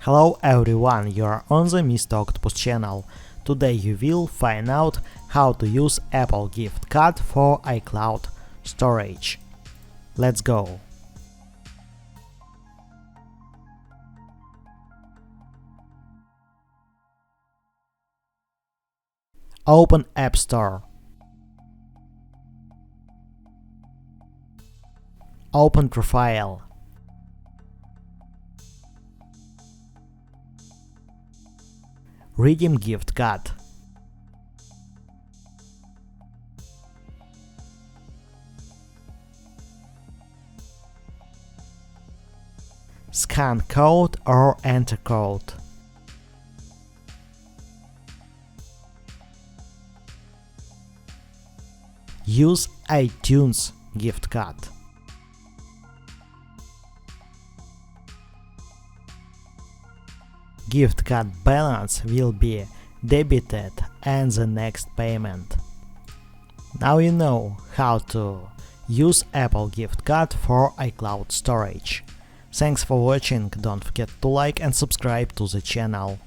Hello everyone, you are on the Mr. Octopus channel. Today you will find out how to use Apple gift card for iCloud storage. Let's go! Open App Store. Open Profile. Redeem gift card. Scan code or enter code. Use iTunes gift card. Gift card balance will be debited and the next payment. Now you know how to use Apple gift card for iCloud storage. Thanks for watching, don't forget to like and subscribe to the channel.